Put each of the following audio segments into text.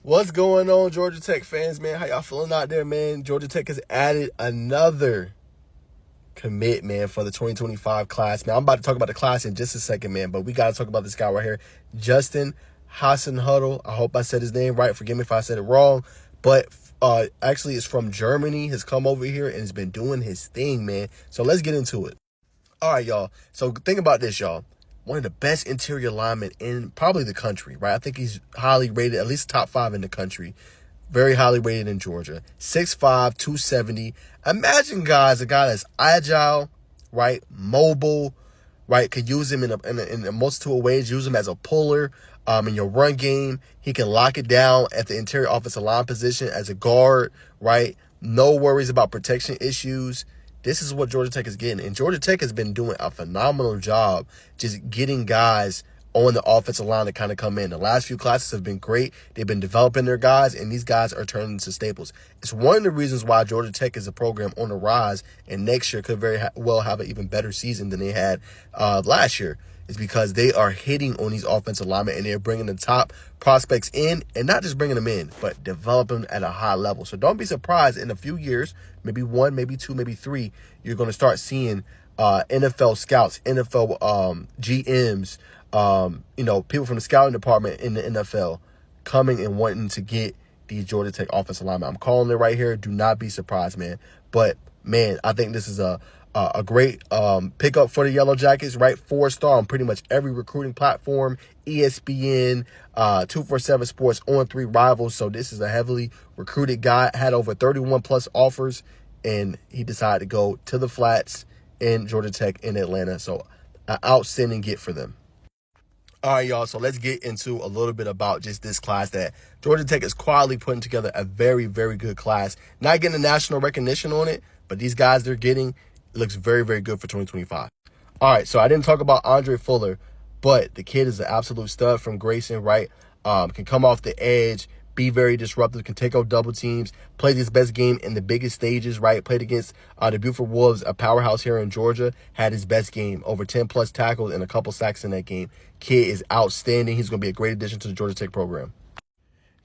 What's going on, Georgia Tech fans, man? How y'all feeling out there, man? Georgia Tech has added another commit, man, for the 2025 class. Man, I'm about to talk about the class in just a second, man, but we got to talk about this guy right here, Justin Hasenhuetl. I hope I said his name right. Forgive me if I said it wrong, but actually it's from Germany. Has come over here and has been doing his thing, man. So let's get into it. All right, y'all. So think about this, y'all. One of the best interior linemen in probably the country, right? I think he's highly rated, at least top 5 in the country. Very highly rated in Georgia. 6'5", 270. Imagine, guys, a guy that's agile, right? Mobile, right? Could use him in a multitude of ways. Use him as a puller in your run game. He can lock it down at the interior offensive line position as a guard, right? No worries about protection issues. This is what Georgia Tech is getting. And Georgia Tech has been doing a phenomenal job just getting guys on the offensive line to kind of come in. The last few classes have been great. They've been developing their guys, and these guys are turning into staples. It's one of the reasons why Georgia Tech is a program on the rise, and next year could very well have an even better season than they had last year. Is because they are hitting on these offensive linemen, and they're bringing the top prospects in, and not just bringing them in, but developing them at a high level. So don't be surprised in a few years, maybe 1, maybe 2, maybe 3, you're going to start seeing NFL scouts, NFL GMs, people from the scouting department in the NFL coming and wanting to get these Georgia Tech offensive linemen. I'm calling it right here. Do not be surprised, man. But, man, I think this is a great pickup for the Yellow Jackets, right? 4-star on pretty much every recruiting platform, ESPN, 247 Sports, On3 Rivals. So this is a heavily recruited guy, had over 31-plus offers, and he decided to go to the Flats in Georgia Tech in Atlanta. So an outstanding get for them. All right, y'all, so let's get into a little bit about just this class that Georgia Tech is quietly putting together a very, very good class. Not getting the national recognition on it, but these guys they're getting looks very, very good for 2025. All right, so I didn't talk about Andre Fuller, but the kid is an absolute stud from Grayson, right? Can come off the edge, be very disruptive, can take out double teams, played his best game in the biggest stages, right? Played against the Buford Wolves, a powerhouse here in Georgia, had his best game, over 10-plus tackles and a couple sacks in that game. Kid is outstanding. He's going to be a great addition to the Georgia Tech program.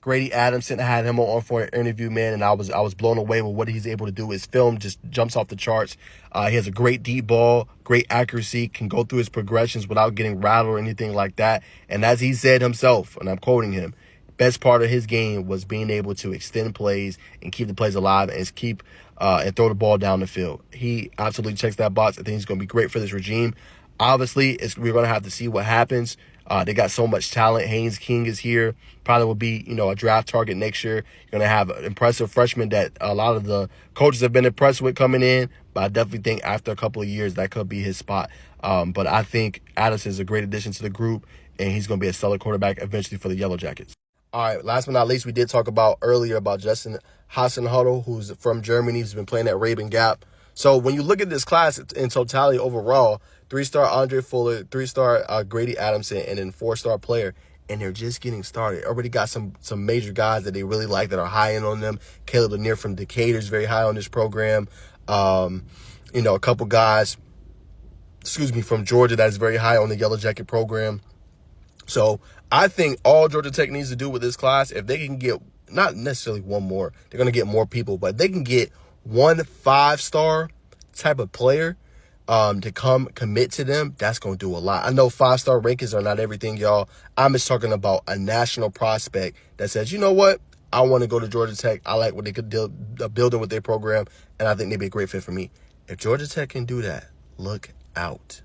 Grady Adamson, I had him on for an interview, man, and I was blown away with what he's able to do. His film just jumps off the charts. He has a great deep ball, great accuracy, can go through his progressions without getting rattled or anything like that. And as he said himself, and I'm quoting him, best part of his game was being able to extend plays and keep the plays alive and keep and throw the ball down the field. He absolutely checks that box. I think he's going to be great for this regime. Obviously, we're going to have to see what happens. They got so much talent. Haynes King is here. Probably will be, a draft target next year. You're going to have an impressive freshman that a lot of the coaches have been impressed with coming in. But I definitely think after a couple of years, that could be his spot. But I think Addison is a great addition to the group, and he's going to be a stellar quarterback eventually for the Yellow Jackets. All right, last but not least, we did talk about earlier about Justin Hasenhuetl, who's from Germany. He's been playing at Raven Gap. So when you look at this class in totality overall, 3-star Andre Fuller, 3-star Grady Adamson, and then 4-star player, and they're just getting started. Already got some major guys that they really like that are high end on them. Caleb Lanier from Decatur is very high on this program. A couple guys, from Georgia that is very high on the Yellow Jacket program. So I think all Georgia Tech needs to do with this class, if they can get, not necessarily one more, they're going to get more people, but they can get 1 5-star type of player to come commit to them, that's going to do a lot. I know 5-star rankings are not everything, y'all. I'm just talking about a national prospect that says, you know what, I want to go to Georgia Tech. I like what they could build with their program, and I think they'd be a great fit for me. If Georgia Tech can do that, look out.